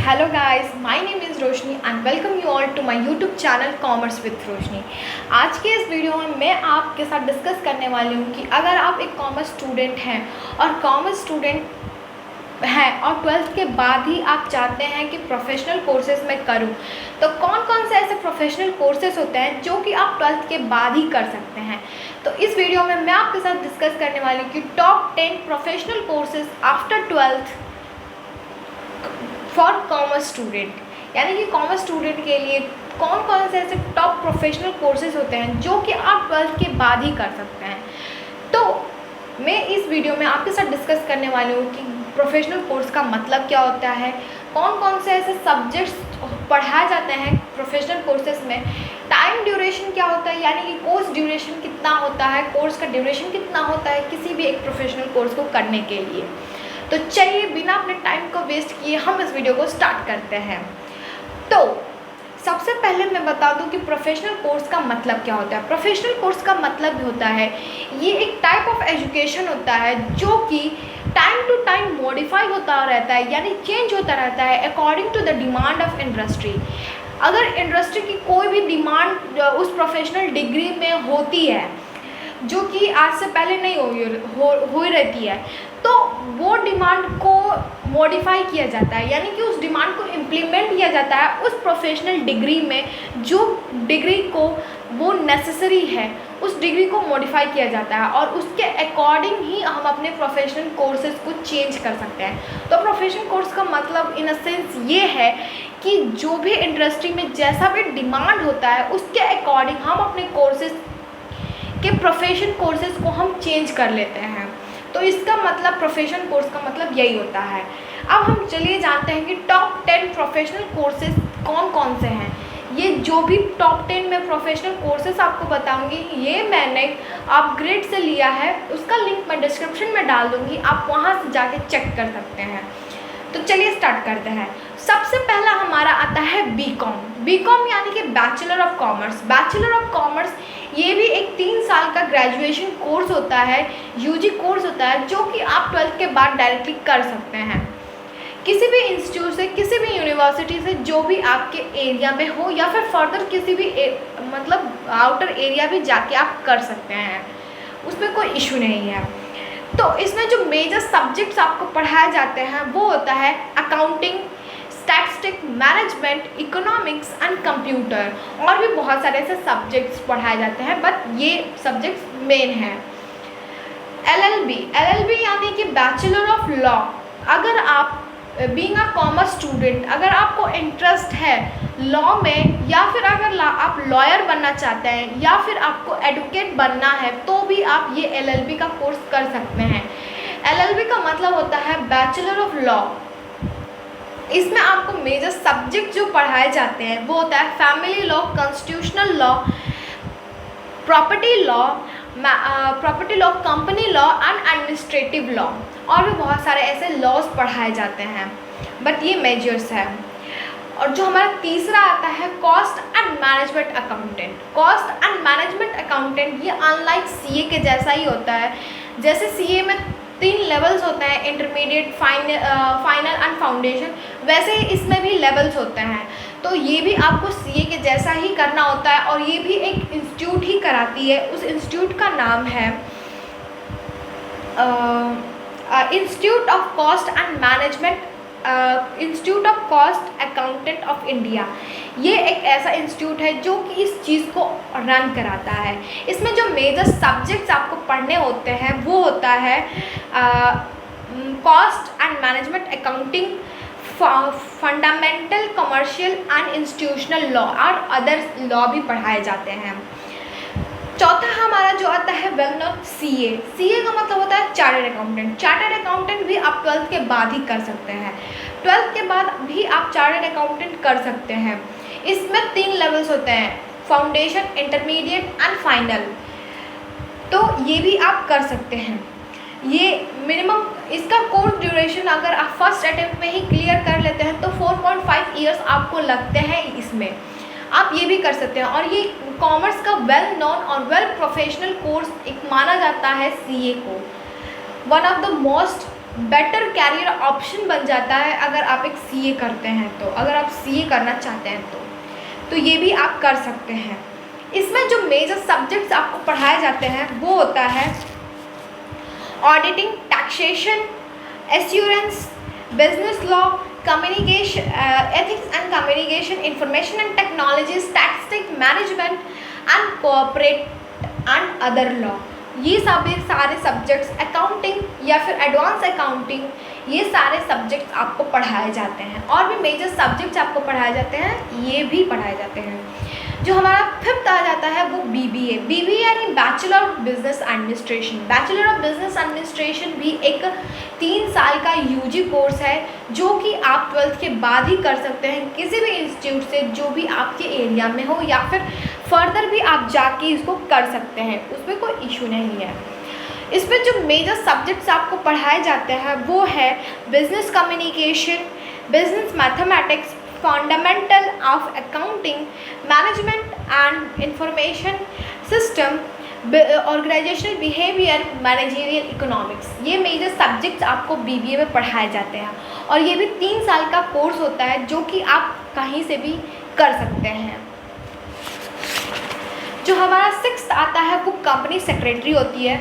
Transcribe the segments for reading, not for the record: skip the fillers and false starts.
Hello guys, my name is Roshni and welcome you all to my YouTube channel Commerce with रोशनी। आज के इस video में मैं आपके साथ डिस्कस करने वाली हूँ कि अगर आप एक कॉमर्स स्टूडेंट हैं और कॉमर्स स्टूडेंट हैं और 12th के बाद ही आप चाहते हैं कि प्रोफेशनल कोर्सेज में करूँ, तो कौन कौन से ऐसे प्रोफेशनल कोर्सेज होते हैं जो कि आप 12th के बाद ही कर सकते हैं। तो इस वीडियो में मैं आपके साथ डिस्कस करने वाली हूँ कि top 10 professional courses after 12th for commerce student, यानी कि कॉमर्स स्टूडेंट के लिए कौन कौन से ऐसे टॉप प्रोफेशनल कोर्सेज होते हैं जो कि आप 12th के बाद ही कर सकते हैं। तो मैं इस वीडियो में आपके साथ डिस्कस करने वाली हूँ कि प्रोफेशनल कोर्स का मतलब क्या होता है, कौन कौन से ऐसे सब्जेक्ट्स पढ़ाए जाते हैं प्रोफेशनल कोर्सेज में, टाइम ड्यूरेशन क्या होता है, यानी कि कोर्स ड्यूरेशन कितना होता है, कोर्स का ड्यूरेशन कितना होता है किसी भी एक प्रोफेशनल कोर्स को करने के लिए। तो चलिए बिना अपने टाइम को वेस्ट किए हम इस वीडियो को स्टार्ट करते हैं। तो सबसे पहले मैं बता दूं कि प्रोफेशनल कोर्स का मतलब क्या होता है। प्रोफेशनल कोर्स का मतलब होता है ये एक टाइप ऑफ एजुकेशन होता है जो कि टाइम टू टाइम मॉडिफाई होता रहता है, यानी चेंज होता रहता है according to the demand of industry. अगर इंडस्ट्री की कोई भी डिमांड उस प्रोफेशनल डिग्री में होती है जो कि आज से पहले नहीं हो रहती है, तो वो डिमांड को मॉडिफाई किया जाता है, यानी कि उस डिमांड को इम्प्लीमेंट किया जाता है उस प्रोफेशनल डिग्री में जो डिग्री को वो नेसेसरी है, उस डिग्री को मॉडिफाई किया जाता है और उसके अकॉर्डिंग ही हम अपने प्रोफेशनल कोर्सेज को चेंज कर सकते हैं। तो प्रोफेशनल कोर्स का मतलब इन अ सेंस ये है कि जो भी इंडस्ट्री में जैसा भी डिमांड होता है उसके अकॉर्डिंग हम अपने कोर्सेज के प्रोफेशन कोर्सेज को हम चेंज कर लेते हैं। तो इसका मतलब प्रोफेशनल कोर्स का मतलब यही होता है। अब हम चलिए जानते हैं कि टॉप 10 प्रोफेशनल कोर्सेज कौन कौन से हैं। ये जो भी टॉप 10 में प्रोफेशनल कोर्सेज आपको बताऊंगी ये मैंने अपग्रेड से लिया है, उसका लिंक मैं डिस्क्रिप्शन में डाल दूंगी, आप वहाँ से जाके चेक कर सकते हैं। तो चलिए स्टार्ट करते हैं। सबसे पहला हमारा आता है बीकॉम यानी कि bachelor of commerce. Bachelor of commerce ये भी एक 3 साल का ग्रेजुएशन कोर्स होता है, यूजी कोर्स होता है जो कि आप 12th के बाद डायरेक्टली कर सकते हैं किसी भी इंस्टीट्यूट से, किसी भी यूनिवर्सिटी से जो भी आपके एरिया में हो, या फिर फर्दर किसी भी मतलब आउटर एरिया भी जाके आप कर सकते हैं, उसमें कोई इशू नहीं है। तो इसमें जो मेजर सब्जेक्ट्स आपको पढ़ाए जाते हैं वो होता है accounting, statistics, management, economics and computer, और भी बहुत सारे ऐसे सब्जेक्ट्स पढ़ाए जाते हैं, बट ये सब्जेक्ट्स मेन हैं। एलएलबी यानी कि बैचलर ऑफ लॉ। अगर आप बीइंग अ कॉमर्स स्टूडेंट, अगर आपको इंटरेस्ट है लॉ में, या फिर अगर आप लॉयर बनना चाहते हैं, या फिर आपको एडवोकेट बनना है, तो भी आप ये एलएलबी का कोर्स कर सकते हैं। एलएलबी का मतलब होता है बैचलर ऑफ लॉ। इसमें आपको मेजर सब्जेक्ट जो पढ़ाए जाते हैं वो होता है family law, constitutional law, property law, company law and administrative law, और भी बहुत सारे ऐसे लॉज पढ़ाए जाते हैं, बट ये मेजर्स है। और जो हमारा तीसरा आता है cost and management accountant. Cost and management accountant ये अनलाइक सीए के जैसा ही होता है। जैसे सीए में 3 लेवल्स होते हैं, इंटरमीडिएट, फाइनल एंड फाउंडेशन, वैसे ही इसमें भी लेवल्स होते हैं। तो ये भी आपको सीए के जैसा ही करना होता है, और ये भी एक इंस्टीट्यूट ही कराती है। उस इंस्टीट्यूट का नाम है institute of cost and management, institute of cost accountant of India. ये एक ऐसा इंस्टीट्यूट है जो कि इस चीज़ को रन कराता है। इसमें जो मेजर सब्जेक्ट्स आपको पढ़ने होते हैं वो होता है cost and management accounting, fundamental commercial and institutional law, और अदर लॉ भी पढ़ाए जाते हैं। चौथा हमारा जो आता है वेल नोन सीए का मतलब होता है चार्टर्ड अकाउंटेंट। चार्टर्ड अकाउंटेंट भी आप 12th के बाद ही कर सकते हैं। 12th के बाद भी आप चार्टर्ड अकाउंटेंट कर सकते हैं। इसमें 3 लेवल्स होते हैं, फाउंडेशन, इंटरमीडिएट एंड फाइनल। तो ये भी आप कर सकते हैं। ये मिनिमम इसका कोर्स ड्यूरेशन अगर आप फर्स्ट अटेम्प्ट में ही क्लियर कर लेते हैं तो 4.5 ईयर्स आपको लगते हैं। इसमें आप ये भी कर सकते हैं, और ये कॉमर्स का वेल नोन और वेल प्रोफेशनल कोर्स एक माना जाता है सीए को। One of the most better career option बन जाता है अगर आप एक सीए करते हैं तो, अगर आप सीए करना चाहते हैं तो ये भी आप कर सकते हैं। इसमें जो मेजर सब्जेक्ट्स आपको पढ़ाए जाते हैं वो होता है auditing, taxation, assurance, business law, communication, ethics and communication, information and technology, statistics management and corporate and other law. ये सारे सब्जेक्ट्स, अकाउंटिंग या फिर एडवांस अकाउंटिंग, ये सारे सब्जेक्ट्स आपको पढ़ाए जाते हैं। और भी मेजर सब्जेक्ट्स आपको पढ़ाए जाते हैं, ये भी पढ़ाए जाते हैं। जो हमारा फिफ्थ आ जाता है वो बीबीए। बीबीए यानी bachelor of business administration. Bachelor of business administration भी एक 3 साल का यूजी कोर्स है जो कि आप 12th के बाद ही कर सकते हैं किसी भी इंस्टीट्यूट से जो भी आपके एरिया में हो, या फिर फर्दर भी आप जाके इसको कर सकते हैं, उसमें कोई इशू नहीं है। इसमें जो मेजर सब्जेक्ट्स आपको पढ़ाए जाते हैं वो है business communication, business mathematics, fundamental of accounting, management and information system, organizational behaviour, managerial economics. ये मेजर सब्जेक्ट्स आपको बीबीए में पढ़ाए जाते हैं और ये भी 3 साल का कोर्स होता है जो कि आप कहीं से भी कर सकते हैं। जो हमारा 6th आता है वो कंपनी सेक्रेटरी होती है।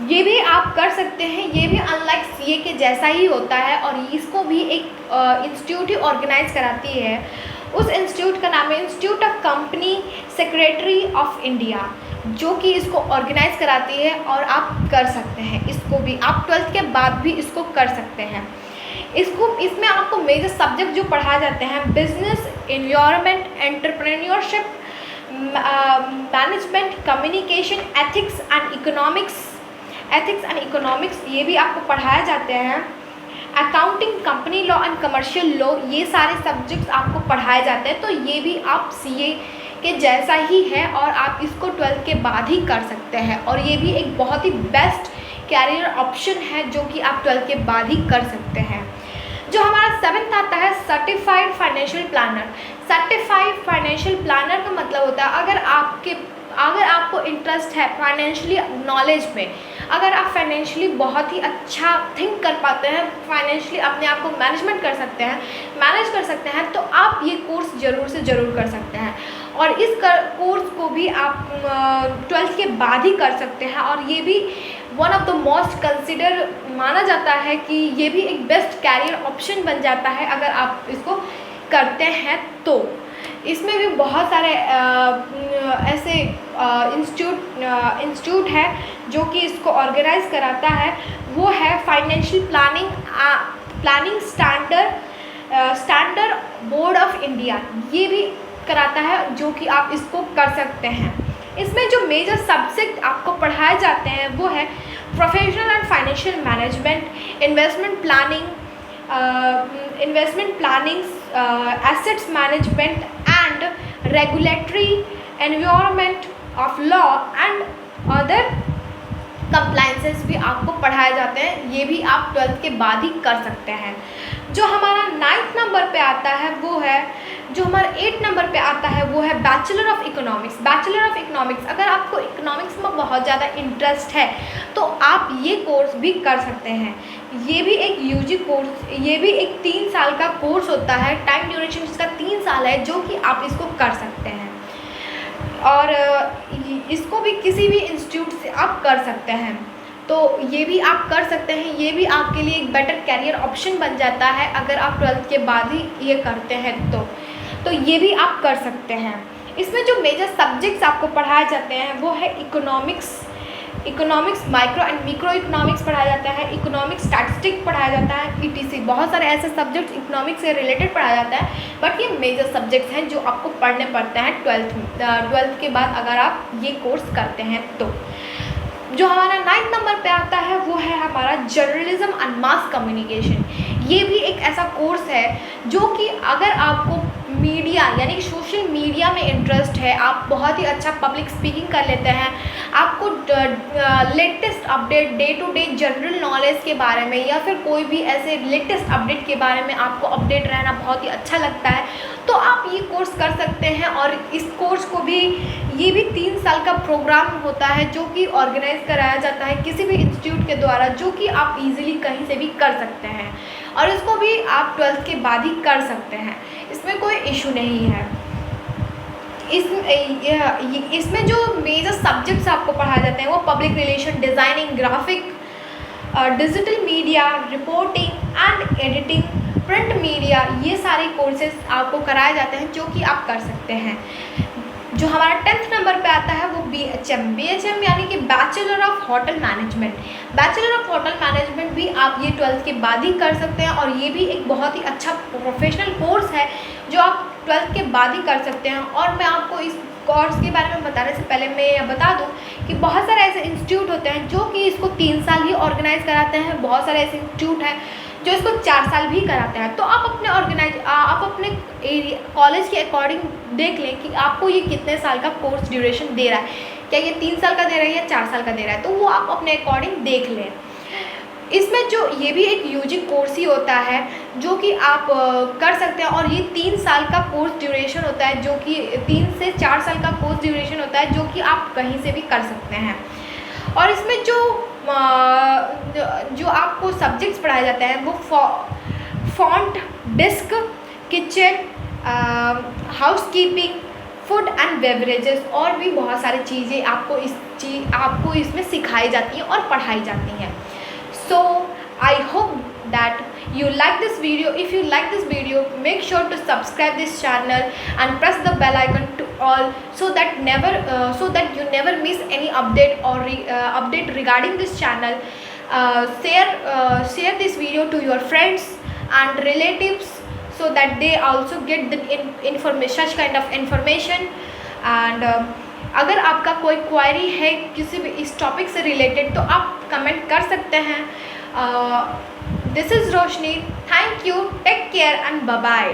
ये भी आप कर सकते हैं, ये भी अनलाइक सीए के जैसा ही होता है और इसको भी एक इंस्टीट्यूट ही ऑर्गेनाइज कराती है। उस इंस्टीट्यूट का नाम है institute of company secretary of India, जो कि इसको ऑर्गेनाइज कराती है और आप कर सकते हैं। इसको भी आप 12th के बाद भी इसको कर सकते हैं। इसमें आपको मेजर सब्जेक्ट जो पढ़ाए जाते हैं business, environment, entrepreneurship, management, communication, ethics and economics, ये भी आपको पढ़ाए जाते हैं। Accounting, company law and commercial law, ये सारे सब्जेक्ट्स आपको पढ़ाए जाते हैं। तो ये भी आप सीए के जैसा ही है और आप इसको 12th के बाद ही कर सकते हैं और ये भी एक बहुत ही बेस्ट कैरियर ऑप्शन है जो कि आप 12th के बाद ही कर सकते हैं। जो हमारा 7th आता है certified financial planner. Certified financial planner का मतलब होता है अगर आपको इंटरेस्ट है फाइनेंशियली नॉलेज में, अगर आप फाइनेंशियली बहुत ही अच्छा थिंक कर पाते हैं, फाइनेंशियली अपने आप को मैनेज कर सकते हैं, तो आप ये कोर्स ज़रूर से ज़रूर कर सकते हैं। और इस कोर्स को भी आप 12th के बाद ही कर सकते हैं और ये भी one of the most consider माना जाता है कि ये भी एक बेस्ट कैरियर ऑप्शन बन जाता है अगर आप इसको करते हैं तो। इसमें भी बहुत सारे ऐसे इंस्टीट्यूट है जो कि इसको ऑर्गेनाइज कराता है। वो है financial planning standard board of India, ये भी कराता है जो कि आप इसको कर सकते हैं। इसमें जो मेजर सब्जेक्ट आपको पढ़ाए जाते हैं वो है professional and financial management, investment planning, assets management and regulatory, environment of law and other compliances भी आपको पढ़ाए जाते हैं। ये भी आप 12th के बाद ही कर सकते हैं। जो हमारा 9th नंबर पे आता है वो है, जो हमारा 8 नंबर पे आता है वो है bachelor of economics. Bachelor of economics, अगर आपको इकोनॉमिक्स में बहुत ज़्यादा इंटरेस्ट है तो आप ये कोर्स भी कर सकते हैं। ये भी एक यूजी कोर्स, ये भी एक 3 साल का कोर्स होता है। टाइम ड्यूरेशन इसका 3 साल है जो कि आप इसको कर सकते हैं और इसको भी किसी भी इंस्टीट्यूट से आप कर सकते हैं। तो ये भी आप कर सकते हैं, ये भी आपके लिए एक बेटर कैरियर ऑप्शन बन जाता है अगर आप 12th के बाद ही ये करते हैं तो ये भी आप कर सकते हैं। इसमें जो मेजर सब्जेक्ट्स आपको पढ़ाए जाते हैं वो है economics, micro and micro economics पढ़ाया जाता है, इकोनॉमिक्स स्टैटिस्टिक्स पढ़ाया जाता है, ईटीसी। बहुत सारे ऐसे सब्जेक्ट्स इकोनॉमिक्स से रिलेटेड पढ़ाया जाता है, बट ये मेजर सब्जेक्ट्स हैं जो आपको पढ़ने पड़ते हैं 12th के बाद अगर आप ये कोर्स करते हैं तो। जो हमारा 9th नंबर पे आता है वो है हमारा जर्नलिज्म एंड मास कम्युनिकेशन। ये भी एक ऐसा कोर्स है जो कि अगर आपको मीडिया यानी कि सोशल मीडिया में इंटरेस्ट है, आप बहुत ही अच्छा पब्लिक स्पीकिंग कर लेते हैं, आपको latest update, day to day general knowledge के बारे में या फिर कोई भी ऐसे लेटेस्ट अपडेट के बारे में आपको अपडेट रहना बहुत ही अच्छा लगता है, तो आप ये कोर्स कर सकते हैं। और इस कोर्स को भी, ये भी 3 साल का प्रोग्राम होता है जो कि ऑर्गेनाइज कराया जाता है किसी भी इंस्टीट्यूट के द्वारा, जो कि आप इजीली कहीं से भी कर सकते हैं और इसको भी आप 12th के बाद ही कर सकते हैं, इसमें कोई इशू नहीं है। इसमें जो मेजर सब्जेक्ट्स आपको पढ़ाए जाते हैं वो public relation, designing, graphic, digital media, reporting and editing, print media, ये सारे कोर्सेज आपको कराए जाते हैं जो कि आप कर सकते हैं। जो हमारा 10th नंबर पे आता है वो BHM यानी कि bachelor of hotel management. Bachelor of hotel management भी आप ये 12th के बाद ही कर सकते हैं और ये भी एक बहुत ही अच्छा प्रोफेशनल कोर्स है जो आप 12th के बाद ही कर सकते हैं। और मैं आपको इस कोर्स के बारे में बताने से पहले मैं ये बता दूं कि बहुत सारे ऐसे इंस्टीट्यूट होते हैं जो कि इसको 3 साल ही ऑर्गेनाइज कराते हैं, बहुत सारे ऐसे इंस्टीट्यूट हैं जो इसको 4 साल भी कराते हैं। तो आप अपने कॉलेज के अकॉर्डिंग देख लें कि आपको ये कितने साल का कोर्स ड्यूरेशन दे रहा है, क्या ये 3 साल का दे रहा है या 4 साल का दे रहा है, तो वो आप अपने अकॉर्डिंग देख लें। इसमें जो ये भी एक यूजी कोर्स ही होता है जो कि आप कर सकते हैं और ये 3 साल का कोर्स ड्यूरेशन होता है, जो कि 3 से 4 साल का कोर्स ड्यूरेशन होता है जो कि आप कहीं से भी कर सकते हैं। और इसमें जो आपको सब्जेक्ट्स पढ़ाए जाते हैं वो front, desk, kitchen, housekeeping, food and beverages और भी बहुत सारी चीज़ें आपको इसमें सिखाई जाती हैं और पढ़ाई जाती हैं। So I hope that you like this video. If you like this video, make sure to subscribe this channel and press the bell icon to all, so that you never miss any update or update regarding this channel. Share this video to your friends and relatives so that they also get the such kind of information. And अगर आपका कोई क्वारी है किसी भी इस topic से related तो आप कमेंट कर सकते हैं। This is Roshni, thank you, take care and bye bye.